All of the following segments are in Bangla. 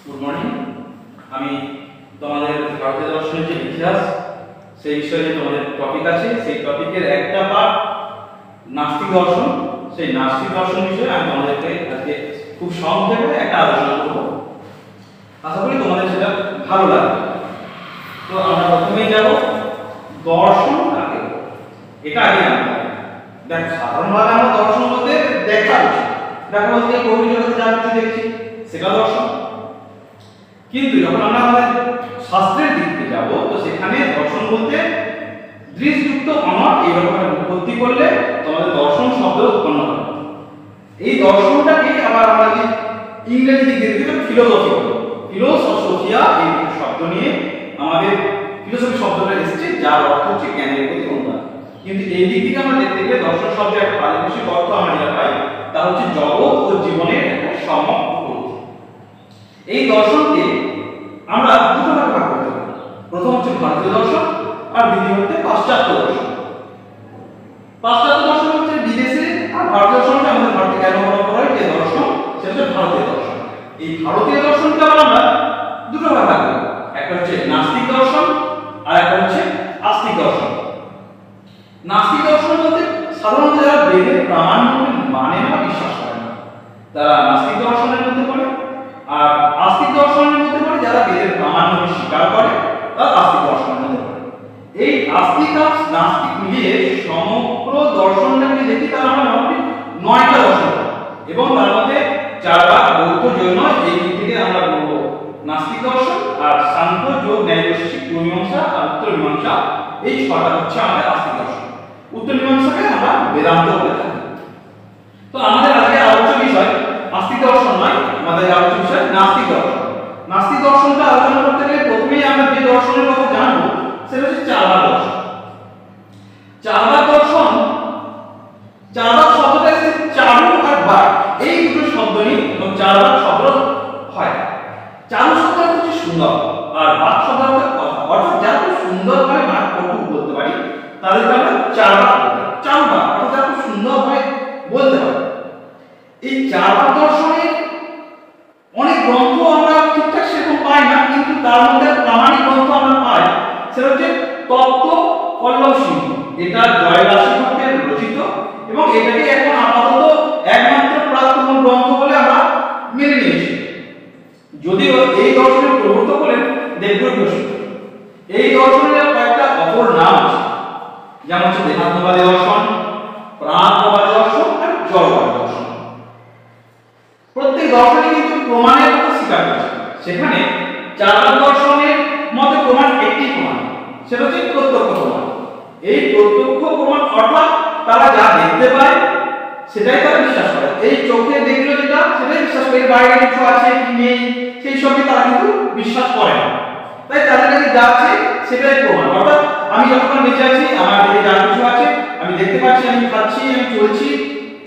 Good morning. আমি তোমাদের ভারতীয় দর্শনের যে ইতিহাস সেই বিষয়ে তোমাদের টপিক আছে, সেই টপিকের একটা পার্ট নাস্তিক দর্শন। সেই নাস্তিক দর্শন বিষয়ে আমি তোমাদেরকে আজকে খুব সংক্ষেপে একটা আলোচনা করব। আশা করি তোমাদের সেটা ভালো লাগবে। তো আমরা প্রথমেই যাব দর্শন কাকে বলে, এটা আগে জানতে হবে। দেখ, সাধারণভাবে আমরা দর্শন বলতে দেখা বলতে গভীর জগতে যা কিছু দেখছি সেটা দর্শন। কিন্তু যখন আমরা আমাদের শাস্ত্রের দিক থেকে যাব, তো সেখানে দর্শন বলতে দৃশ্যযুক্ত অনট এইরকম উৎপত্তি করলে তোমাদের দর্শন শব্দ উৎপন্ন হবে। এই দর্শনটাকে আবার আমরা যে ইংরেজি দিক থেকে ফিলোসফি বলি, ফিলোসফিয়া এই শব্দ নিয়ে আমাদের ফিলোসফি শব্দটা এসেছে, যার অর্থ হচ্ছে জ্ঞানের প্রতি অনুরাগ। কিন্তু এই দিক থেকে আমরা দেখতে গেলে দর্শন শব্দের একটা পারিভাষিক অর্থ আমরা যেটা পাই তা হচ্ছে জগৎ ও জীবনের একটা সমগ্র উপলব্ধি। এই দর্শনকে আমরা দুটো ভাগে ভাগ করতে পারি। প্রথম হচ্ছে ভারতীয় দর্শন আর দ্বিতীয় হচ্ছে পাশ্চাত্য দর্শন। পাশ্চাত্য দর্শন হচ্ছে বিদেশে, আর ভারতীয় দর্শন হচ্ছে আমাদের ভারতীয় জ্ঞান পরম্পরায় যে দর্শন সেটা হচ্ছে ভারতীয় দর্শন। এই ভারতীয় দর্শনকে আমরা দুটো ভাগে ভাগ করি, একটা হচ্ছে নাস্তিক দর্শন আর একটা হচ্ছে আস্তিক দর্শন। নাস্তিক দর্শন বলতে সাধারণত যারা বেদের প্রামাণ্য মানে না, বিশ্বাস করে না, তারা নাস্তিক দর্শনের মধ্যে পড়ে। আর আস্তিক দর্শনের মধ্যে পড়ে যারা বেদের প্রামাণ্যকে স্বীকার করে, তারা আস্তিক দর্শনের মধ্যে পড়ে। এই আস্তিক আর নাস্তিক মিলিয়ে সমগ্র দর্শনটাকে দেখি তার আমরা মোটামুটি 9টা দর্শন, এবং তার মধ্যে 4 ভাগ বৌদ্ধ জৈন। এই দিক থেকে আমরা বলবো নাস্তিক দর্শন, আর সাংখ্য যোগ ন্যায় বৈশেষিক পূর্বমীমাংসা আর উত্তর মীমাংসা, এই 6টা হচ্ছে আমাদের আস্তিক দর্শন। উত্তর মীমাংসাকে আমরা বেদান্ত বলে থাকি। তো আমাদের আজকে আলোচ্য বিষয় আস্তিক দর্শন নয়, আমাদের আলোচ্য বিষয় নাস্তিক দর্শন। নাস্তিক দর্শনটা আলোচনা করতে গেলে প্রথমেই আমরা যে দর্শনের কথা জানবো সেটা হচ্ছে চারবাক দর্শন। চারবাক দর্শন, চারবাক শব্দটা এসেছে চারু আর বাক, এই দুটো শব্দ নিয়ে এবং চারবাক শব্দ হয়। চারু শব্দ হচ্ছে সুন্দর, আর বাক শব্দ হচ্ছে কথা, অর্থাৎ যারা খুব সুন্দরভাবে বাক বলতে পারি তাদেরকে আমরা চারবাক বলি। চারবাক অর্থাৎ খুব সুন্দরভাবে বলতে পারি। এই চারবাক দর্শনে অনেক গ্রন্থ আমরা ঠিকঠাক সেরকম পাই না, কিন্তু তার মধ্যে প্রামাণিক গ্রন্থ আমরা পাই, সেটা হচ্ছে তত্ত্ব পল্লব সিংহ। এটা জয়রাশি ভট্টের রচিত, এবং এটাকে এখন আপাতত একমাত্র প্রাপ্ততম গ্রন্থ বলে আমরা মেনে নিয়েছি। যদিও এই দর্শনের প্রবর্তক হলেন দেবগুরু বৈষ্ণব। এই দর্শনের কয়েকটা অপর নাম আছে, যেমন হচ্ছে দেহাত্মবাদী দর্শন, প্রাণাত্মবাদী দর্শন আর জড়বাদী দর্শন। প্রত্যেক দর্শনে কিন্তু প্রমাণের কথা স্বীকার করছে। সেখানে চারবাক দর্শনের মতে প্রমাণ একটি প্রমাণ, সেটা হচ্ছে প্রত্যক্ষ প্রমাণ। এই প্রত্যক্ষ প্রমাণ অর্থাৎ তারা যা দেখতে পায় সেটাই তারা বিশ্বাস করে। এই চোখে দেখলো যেটা সেটাই বিশ্বাস করে, বাইরে কিছু আছে কি নেই সেই সবই তারা কিন্তু বিশ্বাস করে না। তাই তাদের কাছে যা আছে সেটাই প্রমাণ। অর্থাৎ আমি যখন বেঁচে আছি, আমার দেহে যা কিছু আছে আমি দেখতে পাচ্ছি, আমি খাচ্ছি, আমি চলছি,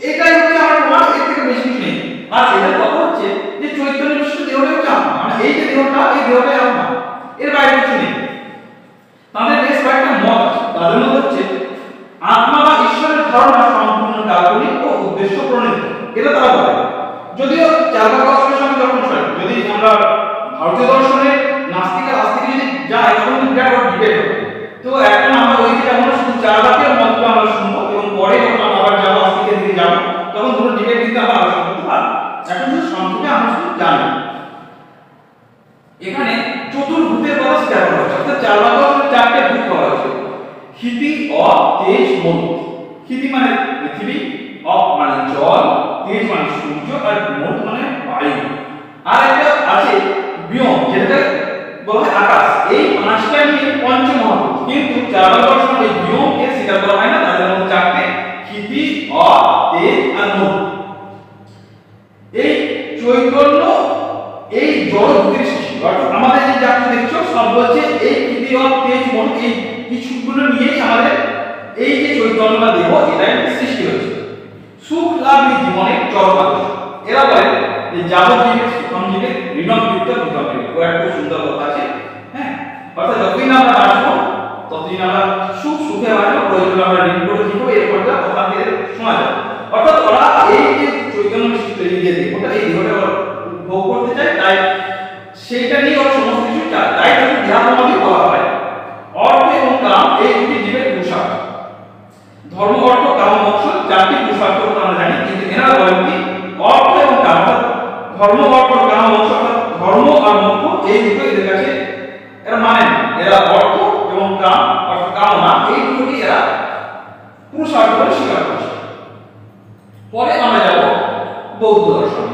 এটাই হচ্ছে আমার প্রমাণ, এর থেকে বেশি কিছু নেই। আর এটার কথা হচ্ছে যে চৈতন্য বিশিষ্ট দেহটা হচ্ছে আত্মা, মানে এই যে দেহটা, এই দেহটাই আত্মা, এর বাইরে কিছু নেই। তাদের বেশ কয়েকটা মত আছে। তাদের মধ্যে হচ্ছে আত্মা বা ঈশ্বরের ধারণা সম্পূর্ণ কাল্পনিক ও উদ্দেশ্য প্রণীত, এটা তারা বলে। যদিও চারবাক দর্শনের সঙ্গে যখন যদি আমরা ভারতীয় দর্শনে নাস্তিক আর আস্তিক যদি যাই, তখন বিরাট বড় ডিবেট হবে। তো এখন আমরা ওই দিকে আমরা শুধু চারবাকের মতটা আমরা শুনবো, এবং পরে যখন আমরা আবার যাবো আস্তিকের দিকে যাবো, তখন দুটো ডিবেট দিতে আমরা আলোচনা করতে পারবো। এখন শুধু সংক্ষেপে আমরা শুধু জানি এখানে চতুর্ভূতের কথা স্বীকার করা হচ্ছে। অর্থাৎ চারবাক দর্শনে 4টে ভূত বলা হয়েছে: ক্ষিতি, অপ, তেজ, মরুত। ক্ষিতি মানে পৃথিবী, অপ মানে জল, তেজ মানে সূর্য, আর মরুত মানে বায়ু। আর একটা আছে ব্যোম, যেটা বলা হয় আকাশ। এই 5টা নিয়ে পঞ্চমহাভূত, কিন্তু চারবাক দর্শনে এই ব্যোমকে স্বীকার করা হয় না। তাদের মধ্যে 4টে: ক্ষিতি, অপ, তেজ আর মরুত। এই চৈতন্য এই জড় ভূতের সৃষ্টি, অর্থাৎ আমাদের যে যা কিছু দেখছো সব বলছে এই ক্ষিতি, অপ, তেজ, মরুত, এই কিছুগুলো নিয়েই আমাদের এই যে চৈতন্য বা দেহ এটাই সৃষ্টি হয়েছে। সুখ লাভ এই জীবনের চরম। এরা বলে যে যাবজ্জীবের সুখম জীবের ঋণম বৃত্ত বিতর্ক। ওরা খুব সুন্দর কথা আছে, হ্যাঁ। অর্থাৎ যতদিন আমরা বাঁচবো ততদিন আমরা সুখে বাঁচবো, প্রয়োজন আমরা ঋণ করে দিব, এরপর কথা শোনা যায়। অর্থাৎ ওরা এই যে চৈতন্য সৃষ্টি এই যে দেহটা, এই দেহটা ভোগ করতে চায়, তাই ধর্ম অর্থ কাম মোক্ষ, অর্থাৎ ধর্ম আর মোক্ষ এই দুটো এদের কাছে এরা মানে না। এরা অর্থ এবং কাম অর্থাৎ কামনা এই দুটোকে এরা পুরুষার্থ বলে স্বীকার করছে। পরে আমরা যাব বৌদ্ধ দর্শনে।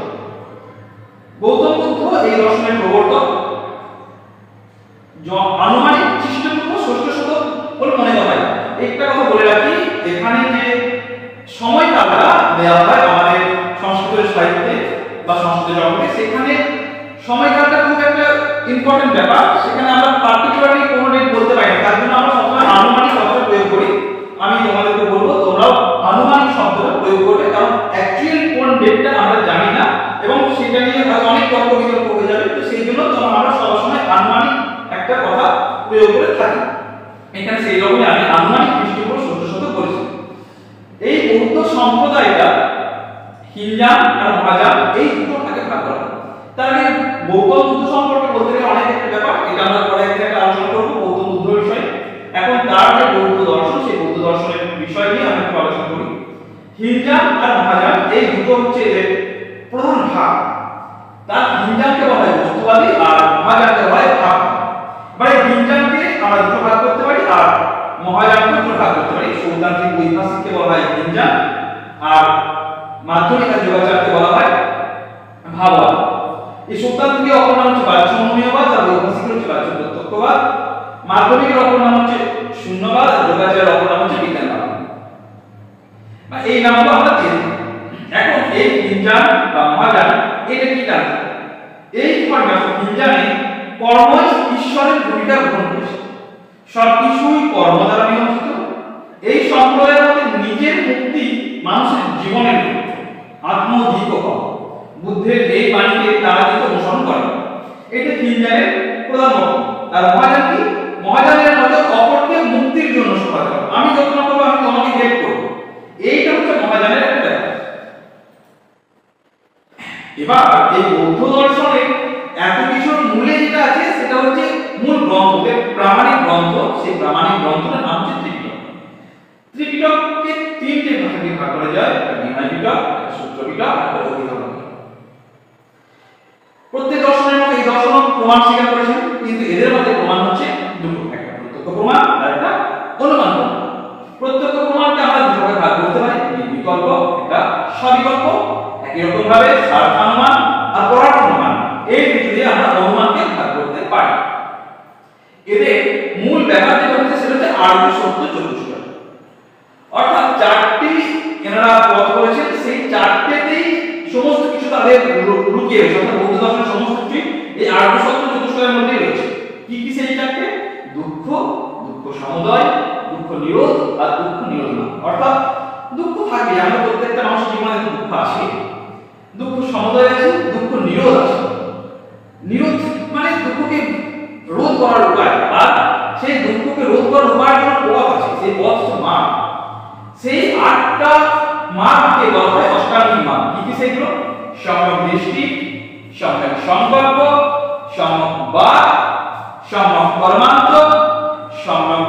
গৌতম বুদ্ধ এই দর্শনের প্রবর্তক, আনুমানিক খ্রিস্টপূর্ব ৬ষ্ঠ শতক বলে মনে করা হয়। একটা কথা বলে রাখি, এখানে যে সময়কালটা দেওয়া হয় আমাদের সংস্কৃত সাহিত্যে বা সংস্কৃত জগতে, সেখানে সময়কালটা খুব একটা ইম্পর্টেন্ট ব্যাপার। সেখানে আমরা পার্টিকুলারলি কোনো ডেট বলতে পারি না, তার জন্য আমরা সবসময় আনুমানিক শব্দটা প্রয়োগ করি। আমি তোমাদেরকে বলবো তোমরাও আনুমানিক শব্দটা প্রয়োগ করবে, কারণ অ্যাকচুয়াল কোন ডেটটা আমরা জানি না এবং সেটা নিয়ে হয়তো অনেক তর্ক বিতর্ক হয়ে যাবে। তো সেই জন্য আমরা সবসময় আনুমানিক একটা কথা প্রয়োগ করে থাকি। এখানে সেই রকমই আমি আনুমানিক খ্রিস্টপূর্ব ৬ষ্ঠ শতক বলেছি। এই বৌদ্ধ সম্প্রদায়টা হিনজান আর মহাযান এই দুটো ভাগে ভাগ করা। তার আগে গৌতম বুদ্ধ সম্পর্কে বলতে গেলে অনেক একটা ব্যাপার, এটা আমরা পরে একটা আলোচনা করব গৌতম বুদ্ধ বিষয়ে। এখন তার যে বৌদ্ধ দর্শন, সেই বৌদ্ধ দর্শনের বিষয় নিয়ে আমি একটু আলোচনা করি। হিনজান আর মহাযান এই দুটো হচ্ছে এর প্রধান ভাগ। তার হিনজানকে বলা হয় বস্তুবাদী আর মহাযানকে বলা হয় ভাব। মানে হিনজানকে আমরা দুটো ভাগ করতে পারি আর মহাযানকে দুটো ভাগ করতে পারি। সৌতান্ত্রিক ঐতিহাসিককে বলা হয় হিনজান আর মাধ্যমিক আর যোগাচারকে বলা হয় ভাববাদ। এই সৌতান্ত্রিকের অপর নাম হচ্ছে বাহ্যমনীয়বাদ আর ঐতিহাসিকের হচ্ছে বাহ্য প্রত্যক্ষবাদ। মাধ্যমিকের অপর নাম হচ্ছে শূন্যবাদ আর যোগাচারের অপর নাম হচ্ছে বিজ্ঞানবাদ। এই নামগুলো আমরা দিয়ে দিই। এখন এই হিনজান বা মহাযান এটা কি কাজ? এই হিনজানে কর্মই ঈশ্বরের ভূমিকা গ্রহণ করেছে, সবকিছুই কর্ম দ্বারা নিয়ন্ত্রিত। এই সম্প্রদায়ের মধ্যে নিজের মুক্তি মানুষের জীবনের আত্মদীপক বুদ্ধের এই বাণীকে তারা কিন্তু অনুসরণ করে। এটা হিনজানের প্রধান লক্ষ্য। আর মহাযান কি? মহাযানের মধ্যে অপরকে মুক্তির জন্য সেবা করা। আমি যত্ন করবো, আমি তোমাকে হেল্প করবো, এইটা হচ্ছে মহাযানের একটা ব্যাপার। এবার এই বৌদ্ধ দর্শনে এত কিছুর মূলে যেটা আছে সেটা হচ্ছে মূল গ্রন্থ, প্রামাণিক গ্রন্থ। সেই প্রামাণিক গ্রন্থটার নাম হচ্ছে ত্রিপিটক। ত্রিপিটককে তিনটে ভাগে ভাগ করা যায়, একটা বিনয় পিটক, একটা সূত্র পিটক, একটা অভিধর্ম পিটক। প্রত্যেক দর্শনের মধ্যে এই দর্শন প্রমাণ স্বীকার করেছেন, কিন্তু এদের মধ্যে প্রমাণ হচ্ছে দুটো, একটা প্রত্যক্ষ প্রমাণ আর একটা অনুমান প্রমাণ। প্রত্যক্ষ প্রমাণকে আমরা দুটো ভাগে ভাগ করতে পারি, বিকল্প একটা সবিকল্প। একই রকম ভাবে স্বার্থানুমান আর পরার্থানুমান এই দুটো দিয়ে আমরা অনুমানকে ভাগ করতে পারি। এদের মূল ব্যাপার যেটা হচ্ছে সেটা হচ্ছে আর্য সত্য চতুষ্কয়, অর্থাৎ চারটি এনারা পথ বলেছেন, সেই চারটেতেই সমস্ত কিছু তাদের লুকিয়ে রয়েছে। অর্থাৎ বৌদ্ধ দর্শনের সমস্ত কিছু এই আর্য সত্য চতুষ্কয়ের মধ্যেই রয়েছে। কি কি সেই চারটে? দুঃখ, দুঃখ সমুদয়, দুঃখ নিরোধ আর দুঃখ নিরোধন। অর্থাৎ দুঃখ থাকবে, আমরা প্রত্যেকটা মানুষের জীবনে দুঃখ আছে, দুঃখ সমুদয় আছে, দুঃখ নিরোধ আছে। নিরোধ মানে দুঃখকে রোধ করার উপায়, আর সেই দুঃখকে রোধ করার উপায়ের জন্য পথ আছে, সেই পথ হচ্ছে মার্গ। সেই ৮টা মার্গকে বলা হয় অষ্টাঙ্গিক মার্গ। কি কি সেগুলো? সম্যক দৃষ্টি, সম্যক সংকল্প, সম্যক বাক, সম্যক কর্মান্ত, সম্যক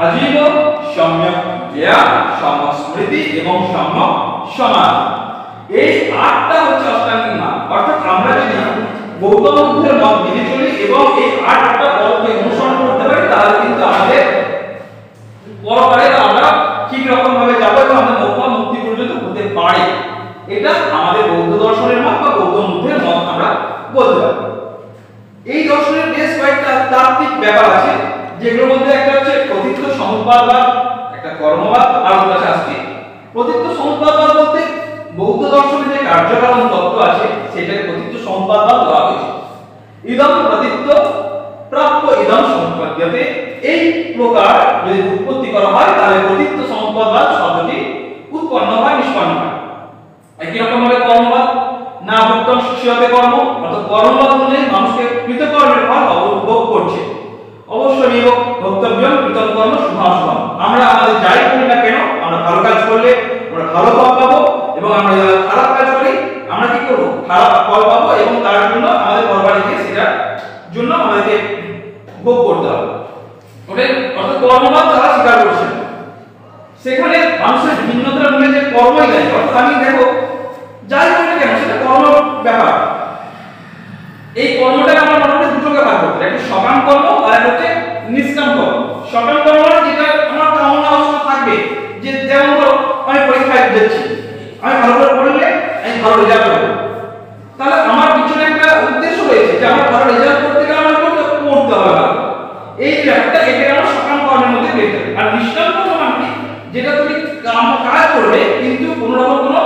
আজীব, সম্যক জ্ঞান, সম্যক স্মৃতি এবং সম্যক সমাধি। এই ৮টা হচ্ছে অষ্টাঙ্গিক মার্গ। অর্থাৎ আমরা যদি গৌতম বুদ্ধের মত মেনে চলি এবং এই ৮টা পথকে অনুসরণ করতে পারি, তাহলে কিন্তু আমাদের পরকালে আমরা ঠিক রকম ভাবে যাবো এবং আমাদের মোক্ষ মুক্তি পর্যন্ত হতে পারে। এটা আমাদের বৌদ্ধ দর্শনের মত বা গৌতম বুদ্ধের মত আমরা বলতে পারি। এই দর্শনের বেশ কয়েকটা তাত্ত্বিক ব্যাপার আছে, যেগুলোর মধ্যে একটা হচ্ছে প্রতীত্ব সমুৎপাদবাদ, একটা কর্মবাদ আর একটা শাস্ত্রী। প্রতীত্ব সমুৎপাদবাদ বলতে বৌদ্ধ দর্শনে যে কার্যকারণ তত্ত্ব আছে সেটাকে প্রতীত্ব সমুৎপাদবাদ বলা হয়েছে। ইদম প্রতীত্ব প্রাপ্য ইদম সমুৎপদ্যতে, এই প্রকার যদি উৎপত্তি করা হয় তাহলে প্রতীত্ব সমুৎপাদবাদ শব্দটি উৎপন্ন হয়, নিষ্পন্ন হয়। একই রকম ভাবে কর্মবাদ, না ভুক্তম শিষ্যতে কর্ম, অর্থাৎ কর্মবাদ অনুযায়ী মানুষকে কৃতকর্মের ফল ভোগ করছে। অবশ্যই ভোক্তব্যম কৃতম কর্ম শুভাশুভম। আমরা আমাদের যাই করি না কেন, আমরা ভালো কাজ করলে আমরা ভালো ফল পাবো, এবং আমরা যারা খারাপ কাজ করি আমরা কি করব? খারাপ ফল পাবো, এবং তার জন্য আমাদের পরবারে গিয়ে সেটার জন্য আমাদেরকে ভোগ করতে হবে। ওটাই অর্থাৎ কর্মবাদ তারা স্বীকার করছেন। সেখানে মানুষের ভিন্নতার মূলে যে কর্মই দেয়, অর্থাৎ আমি দেখো যাই করি ভালো রেজাল্ট করব, তাহলে আমার পিছনে একটা উদ্দেশ্য রয়েছে যে আমার ভালো রেজাল্ট করতে গেলে আমার পড়তে হবে ভালো। এই ব্যাপারটা এটা আমার সকাম কর্মের মধ্যে পেতে হবে। আর নিষ্কাম কর্ম মানে কি, যেটা তুমি কাজ করবে কিন্তু কোনো রকম কোনো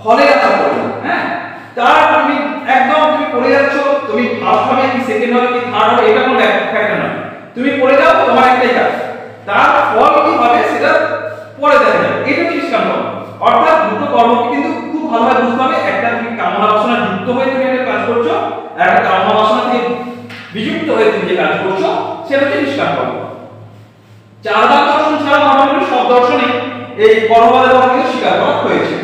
ফলের আশা করবে না। হ্যাঁ, তার তুমি একদম তুমি পড়ে যাচ্ছ, তুমি ফার্স্ট হবে কি সেকেন্ড হবে কি থার্ড হবে এটা কোনো ফ্যাক্টর নয়, তুমি পড়ে যাও, তোমার একটাই কাজ, তার ফল কি হবে সেটা পরে দেখা যাবে। এটা হচ্ছে নিষ্কাম কর্ম। অর্থাৎ দুটো কর্মকে কিন্তু খুব ভালোভাবে বুঝতে হবে। একটা তুমি কামনা বাসনা যুক্ত হয়ে তুমি একটা কাজ করছো, আর একটা কামনা বাসনা থেকে বিযুক্ত হয়ে তুমি যে কাজ করছো সেটা হচ্ছে নিষ্কাম কর্ম। চার ভাগ দর্শন ছাড়া মোটামুটি সব দর্শনে এই কর্মবাদের কথা কিন্তু স্বীকার করা হয়েছে।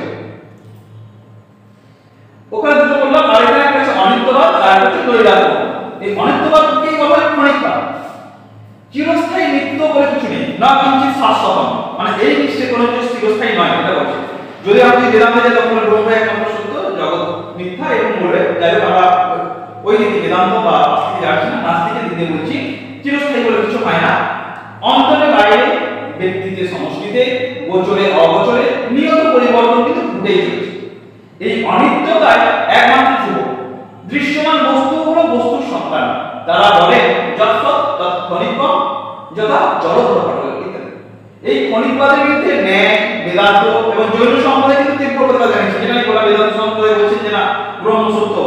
ওখানে দুটো বললাম, আর এখানে একটা হচ্ছে অনিত্যবাদ আর একটা হচ্ছে নৈরাত্যবাদ। এই অনিত্যবাদকে বলা হয় ক্ষণিকবাদ। চিরস্থায়ী নিত্য বলে কিছু নেই, না কিঞ্চিৎ শাশ্বতম, মানে এই বিশ্বে কোনো কিছু চিরস্থায়ী নয় এটা বলছে। যদি আপনি বেদান্তে যাই তখন ব্রহ্ম একমাত্র সত্য, জগৎ মিথ্যা এবং মূলে, যাই হোক আমরা ওই দিকে বেদান্ত বা আস্তিকে যাচ্ছি না, নাস্তিকের দিকে বলছি চিরস্থায়ী বলে কিছু হয় না। অন্তরে বাইরে, ব্যক্তিতে সমষ্টিতে, গোচরে অগোচরে নিয়ত পরিবর্তন কিন্তু ঘটেই চলেছে। এই অনিত্যতায় একমাত্র ধ্রুব। দৃশ্যমান বস্তু হলো বস্তুর সন্তান। তারা বলে যৎসৎ তৎ ক্ষণিকম যথা জড়প্রকট ইত্যাদি। এই ক্ষণিকবাদের বিরুদ্ধে ন্যায়, বেদান্ত এবং জৈন সম্প্রদায় কিন্তু তীব্র প্রতিবাদ জানিয়েছে। যেখানে বলা বেদান্ত সম্প্রদায় বলছেন যে না ব্রহ্ম সত্য,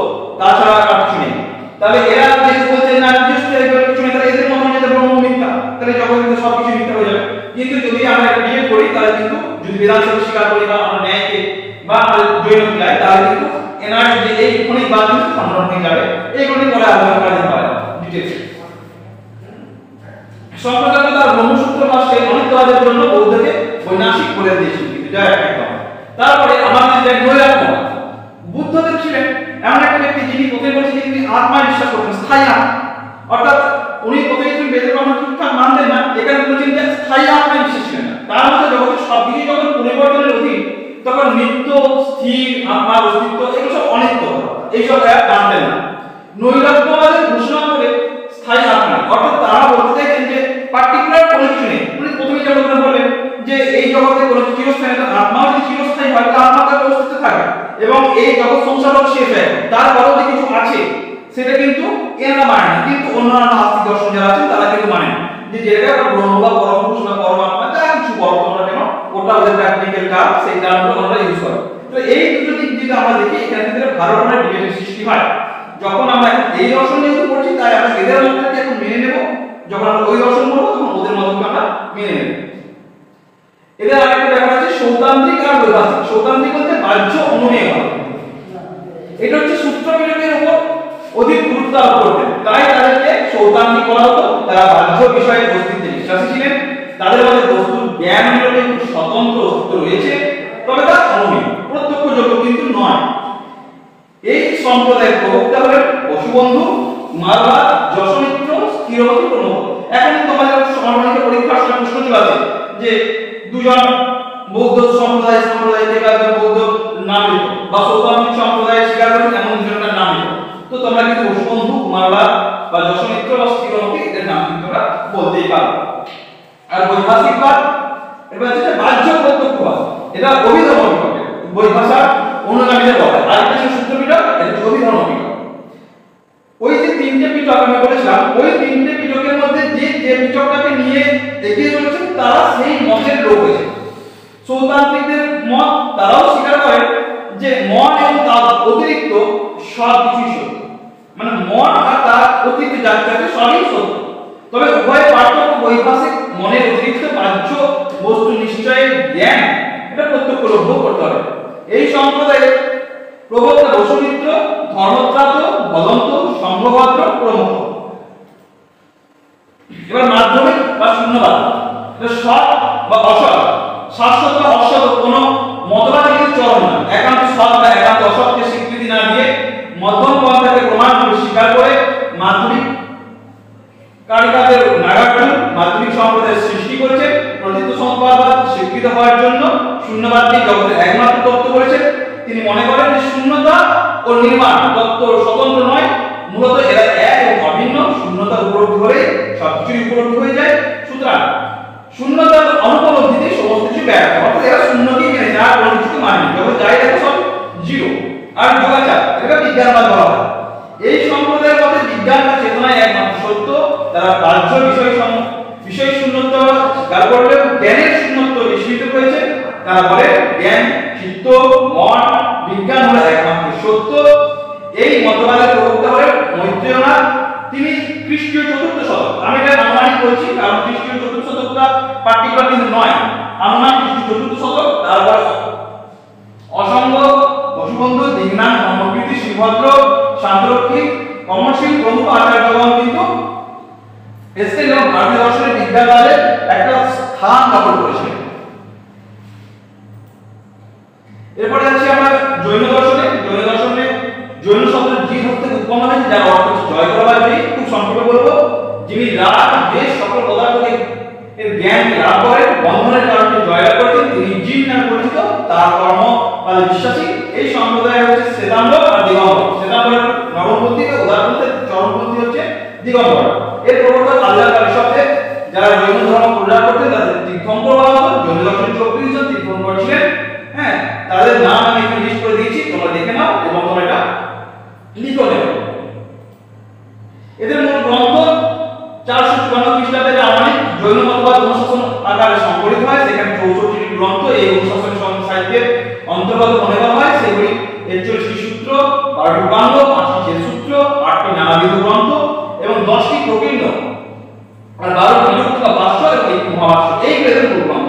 তাছাড়া আর কিছু নেই। তাহলে এরা যে বলছেন না চিরস্থায়ী বলে কিছু নেই, তাহলে এদের মত যে ব্রহ্ম মিথ্যা, তাহলে জগতে সবকিছু মিথ্যা হয়ে যাবে। কিন্তু যদি আমরা এটা ডিবেট করি তাহলে কিন্তু যদি বেদান্তকে স্বীকার করি বা আমরা ন্যায়কে বা আমরা জৈনকে যাই তাহলে কিন্তু এনার যে এই ক্ষণিকবাদ কিন্তু খণ্ডন হয়ে যাবে। এইগুলো নিয়ে পরে আলোচনা করা যেতে পারে ডিটেইলসে। শঙ্করাচার্য তার ব্রহ্মসূত্র ভাষ্যে অনিত্যবাদের জন্য বৌদ্ধকে বৈনাশিক বলে দিয়েছেন, এটা একদম। তারপরে আমাদের যে নৈরাত্যবাদ, বুদ্ধদেব ছিলেন এমন একটা ব্যক্তি যিনি প্রথমে বলেছেন তিনি আত্মায় বিশ্বাস করতেন, স্থায়ী আত্মা। অর্থাৎ উনি প্রথমে কিন্তু বেদের কথা ঠিকঠাক মানতেন না, এখানে বলেছেন যে স্থায়ী আত্মায় বিশ্বাস ছিলেন না। তার মধ্যে জগতের সবকিছু যখন পরিবর্তনের অধীন তখন নিত্য স্থির আত্মার অস্তিত্ব এগুলো সব অনিত্য, এইসব মানতেন না। নৈরাত্যবাদের ঘোষণা করে স্থায়ী আত্মা, অর্থাৎ তারা বলতে চাইছেন যে পার্টিকুলার কোনো কিছু নেই। উনি প্রথমে যেমন বললেন যে এই জগতে কোনো চিরস্থায়ী না, আত্মা যদি চিরস্থায়ী হয় তাহলে আত্মা তার অস্তিত্ব থাকে এবং এই জগৎ সংসারও শেষ হয়, তারপরেও যে কিছু আছে সেটা কিন্তু এরা মানে না। কিন্তু অন্যান্য আস্তিক দর্শন যারা আছেন তারা কিন্তু মানেন যে যেটা ব্রহ্ম বা পরমপুরুষ বা পরমাত্মা যা কিছু বলো তোমরা কেন, ওটা ওদের প্র্যাকটিক্যাল টার্ম, সেই টার্মগুলো আমরা ইউজ করি। তো এই দুটো দিক যদি আমরা দেখি এখান থেকে ভালো ধরনের ডিবেটের সৃষ্টি হয়। যখন আমরা এই দর্শন নিয়ে পড়ছি তাই আমরা এদের মতটাকে এখন মেনে নেব, যখন আমরা ওই দর্শন পড়বো তখন ওদের মতকে আমরা মেনে নেব। এদের আরেকটা ব্যাপার আছে সৌতান্ত্রিক আর বৈভাষিক। সৌতান্ত্রিক বলতে বাহ্য অনুমেয়, এটা হচ্ছে সূত্র বিরোধের উপর অধিক গুরুত্ব আরোপ করতেন, তাই তাদেরকে সৌতান্ত্রিক বলা হতো। তারা বাহ্য বিষয়ের অস্তিত্বে বিশ্বাসী ছিলেন, তাদের মধ্যে বস্তুর জ্ঞান নিরপেক্ষ স্বতন্ত্র অস্তিত্ব রয়েছে, তবে তা অনুমেয়, প্রত্যক্ষযোগ্য কিন্তু নয়। এই সম্প্রদায়ের প্রবক্তা হলেন বসুবন্ধু, মারবা, যশমিত্র, স্থিরমতি প্রমুখ। এখন তোমাদের সমানুপাতিক পরীক্ষার সময় প্রশ্ন চলে আসে যে দুজন বৌদ্ধ সম্প্রদায় থেকে একজন বৌদ্ধ নাম লিখো, বা সৌতান্ত্রিক সম্প্রদায় স্বীকার করেন এমন দুজনের নাম লিখো। তো তোমরা কিন্তু বসুবন্ধু, মারবা বা যশমিত্র বা স্থিরমতি এদের নাম কিন্তু তোমরা বলতেই পারো। আর বৈভাষিকবাদ, এবার হচ্ছে বাহ্য প্রত্যক্ষবাদ, এটা অভিধর্ম বিভাগে বৈভাষা অনুগামীদের বলে। আর এটা হচ্ছে সূত্র পিটক, এটা হচ্ছে অভিধর্ম পিটক। ওই যে তিনটে পিটক আমি বলেছিলাম, ওই তিনটে পিটকের মধ্যে যে যে পিটকটাকে নিয়ে এগিয়ে চলেছে তারা সেই মতের লোক হয়েছে। সৌতান্ত্রিকদের মত, তারাও স্বীকার করে যে মন এবং তার অতিরিক্ত সব কিছুই সত্য, মানে মন আর তার অতিরিক্ত যা কিছু সবই সত্য। তবে উভয় পার্থক্য বৈভাষিক মনের অতিরিক্ত বাহ্য বস্তু নিশ্চয়ের জ্ঞান এটা প্রত্যক্ষলভ্য করতে হবে। এই সম্প্রদায়ের প্রবক্তা বসুমিত্র, ধর্মত্রাত, ভদন্ত, সংঘভদ্র প্রমুখ। এবার মাধ্যমিক বা শূন্যবাদ, এটা সৎ বা অসৎ, শাশ্বত বা অসৎ কোনো মতবাদে কিন্তু চরম না। একান্ত সৎ বা একান্ত অসৎকে স্বীকৃতি না দিয়ে মধ্যম পন্থাকে প্রমাণ করে স্বীকার করে মাধ্যমিক কারিকাদের নাগার্জুন মাধ্যমিক সম্প্রদায়ের সৃষ্টি করেছে। প্রতীত সম্পদবাদ স্বীকৃত হওয়ার জন্য শূন্যবাদকে জগতের একমাত্র তত্ত্ব বলেছেন। তিনি মনে করেন যে শূন্যতা ও নির্মাণ তত্ত্ব স্বতন্ত্র নয়, মূলত এরা এক এবং অভিন্ন। শূন্যতার উপলব্ধি হলে সবকিছুই উপলব্ধি হয়ে যায়। সুতরাং শূন্যতার অনুপলব্ধিতে সমস্ত কিছু ব্যর্থ, অর্থাৎ এরা শূন্যকেই মেনে যায়, আর কোনো কিছুকে মানেনি। যখন যাই দেখো সব জিরো। আর যোগাচার এটা বিজ্ঞানবাদ বলা হয়। এই সম্প্রদায়ের মতে বিজ্ঞান বা চেতনায় একমাত্র সত্য। তারা বাহ্য বিষয় শূন্যত্ব স্বীকার করলেও জ্ঞানের শূন্যত্ব বিস্মৃত হয়েছে। তারা বলে জ্ঞান, চিত্ত, মন, বিজ্ঞান হলো একমাত্র সত্য। এই মতবাদের প্রবক্তা হলেন মৈত্রেয়নাথ। তিনি খ্রিস্টীয় চতুর্থ শতক, আমি এটা আনুমানিক বলছি কারণ খ্রিস্টীয় চতুর্থ শতকটা পার্টিকুলার কিন্তু নয়, আনুমানিক খ্রিস্টীয় চতুর্থ শতক। তারপর অসঙ্গ, বসুবন্ধু, দিগনাথ, ধর্মকীর্তি, শ্রীভদ্র, শান্তরক্ষী, কমলশীল প্রমুখ আচার্যগণ কিন্তু এসেছেন এবং ভারতীয় দর্শনের বিজ্ঞানবাদে একটা স্থান দখল করেছিলেন। এরপরে যাচ্ছি আমরা জৈন দর্শনে। জৈন দর্শনে জৈন শব্দের জি থেকে উৎপন্ন হয়েছে, যার অর্থ হচ্ছে জয় করা বা জয়ী। খুব সংক্ষেপে বলবো, যিনি রাগ, দেশ, সকল পদার্থকে এর জ্ঞান লাভ করেন, বন্ধনের কারণে জয়লাভ করেছেন, তিনি জিন নামে পরিচিত। তার কর্ম বা বিশ্বাসী। এই সম্প্রদায় হচ্ছে শ্বেতাম্বর আর দিগম্বর। শ্বেতাম্বরের নবমপন্থী, উদারপন্থী, চরমপন্থী হচ্ছে দিগম্বর। এর প্রবর্তক আল্লাহ কালিশব্দে যারা জৈন ধর্ম প্রচার করতেন তাদের তীর্থঙ্কর বলা হতো। জৈন দর্শন 24 জন তীর্থঙ্কর ছিলেন। হ্যাঁ, তাদের নাম আমি এখানে লিস্ট করে দিয়েছি, তোমরা দেখে নাও এবং তোমরা এটা লিখে নেবে। এদের মূল গ্রন্থ 454 খ্রিস্টাব্দে আনুমানিক জৈন মতবাদ অনুশাসন আকারে সংকলিত হয়। সেখানে 64টি গ্রন্থ এই অনুশাসন সাহিত্যের অন্তর্গত মনে করা হয়। সেগুলি 41টি সূত্র, 12টি উপাঙ্গ, 5টি ছেদ সূত্র, 8টি নানাবিধ গ্রন্থ এবং 10টি প্রকীর্ণ আর 12টি বিলুপ্ত বা ভাষ্য এবং একটি মহাভাষ্য। এই গ্রন্থের মূল গ্রন্থ।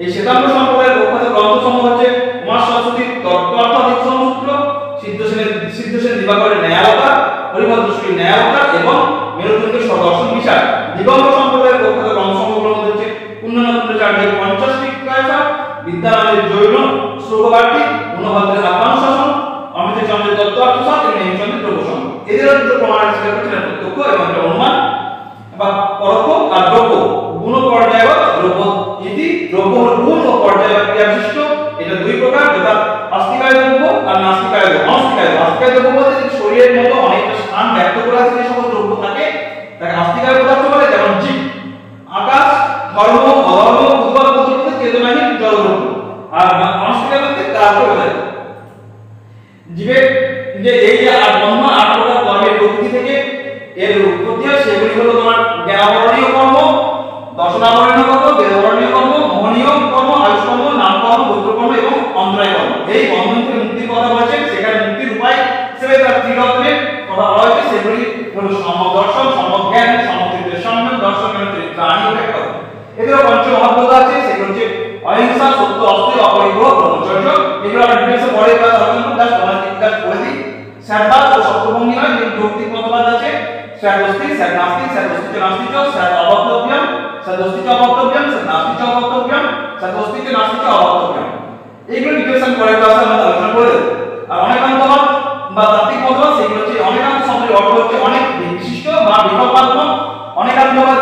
এই শ্বেতাঙ্গ সম্প্রদায়ের প্রখ্যাত গ্রন্থসমূহ হচ্ছে উমা সরস্বতীর তত্ত্বার্থ সূত্র, সিদ্ধসেন দিবাকরের ন্যায়াবতার, হরিভদ্র শ্রীর ন্যায়াবতার এবং মেরুদণ্ডের সদর্শন বিচার। দিগম্বর সম্প্রদায়ের প্রখ্যাত গ্রন্থসমূহগুলোর মধ্যে হচ্ছে পুণ্যনাথাচার্যের 50 টিকায়সা, বিদ্যানন্দের জৈন শ্লোকবাটি, গুণভদ্রের আত্মানুশাসন, অমৃতচন্দ্রের তত্ত্বার্থসার এবং হেমচন্দ্রের দ্রব্যসংগ। এদের দুটো প্রমাণের স্বীকার করছেন প্রত্যক্ষ এবং একটা অনুমান বা পরোক্ষ। আর দ্রব্য গুণ পর্যায়গত, দ্রব্য ইতি, দ্রব্য হলো গুণ ও পর্যায়গত ক্রিয়া বিশিষ্ট। এটা দুই প্রকার, যেটা আস্তিকায় দ্রব্য আর নাস্তিকায় দ্রব্য। আস্তিকায় দ্রব্য বলতে শরীরের মতো অনেকটা স্থান ব্যক্ত করে আছে যে সকল দ্রব্য থাকে তাকে আস্তিকায় পদার্থ বলে। যেমন জীব, আকাশ, ধর্ম, অধর্ম, উদ্ভব বলতে চেতনাহীন জড়দ্রব্য। আর নাস্তিকায় বলতে কার্য বোঝায়। জীবের যে এই যে আট প্রকার কর্মের প্রকৃতি থেকে এর উৎপত্তি হয়, সেগুলি হলো তোমার জ্ঞানাবরণীয় কর্ম, দর্শনাবরণীয় কর্ম, বেদবরণীয় কর্ম, মোহনীয় কর্ম, আয়ুষ কর্ম, নাম কর্ম, গোত্র কর্ম এবং অন্তরায় কর্ম। এই বন্ধন থেকে মুক্তির কথা বলেছেন। সেখানে মুক্তির উপায় হিসেবে তার ত্রিরত্নের কথা বলা হয়েছে। সেগুলি হলো সম্যক দর্শন, সম্যক জ্ঞান, সম্যক চিত্তের সম্মান, দর্শন এবং ত্রিপ্রাণী উল্লেখ করা। এদের পঞ্চ মহাব্রত আছে, সেগুলো হচ্ছে অহিংসা, সত্য, অস্তেয়, অপরিগ্রহ, ব্রহ্মচর্য। এগুলো আমরা ডিটেইলসে পরে ক্লাস আলোচনা করব, জাস্ট তোমরা ক্লাস করে দিই। স্যাটবাদ ও সত্যভঙ্গি নয়, কিন্তু যৌক্তিক মতবাদ আছে। স্যাটস্তিক, স্যাটনাস্তিক, স্যাটস্তিক নাস্তিক, স্যাট অবক্তব্যম, স্যাটস্তিক অবক্তব্যম, স্যাটনাস্তিক অবক্তব্যম, স্যাটস্তিক নাস্তিক অবক্তব্যম। এইগুলো ডিটেইলস আমি পরে ক্লাসে আমরা আলোচনা করে দেব। আর অনেকান্তবাদ বা তাত্ত্বিক মতবাদ, সেগুলো হচ্ছে অনেকান্ত শব্দের অর্থ হচ্ছে অনেক বিশিষ্ট বা বিকল্পাত্মক। অনেকান্তবাদ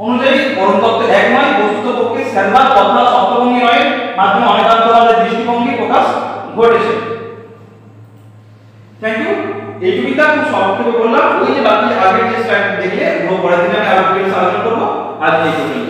অনুযায়ী পরম তত্ত্ব এক নয়, বস্তুত পক্ষে স্যাটবাদ তথা সত্যভঙ্গি নয় মাধ্যমে অনেকান্তবাদের দৃষ্টিভঙ্গি প্রকাশ ঘটেছে। Thank you. এইটুকুটা খুব সংক্ষেপে বললাম। ওই যে বাকি আগের যে স্লাইড দেখলে ওগুলো পরের দিন আমি আরো ডিটেইলস আলোচনা করব। আজ এই পর্যন্ত।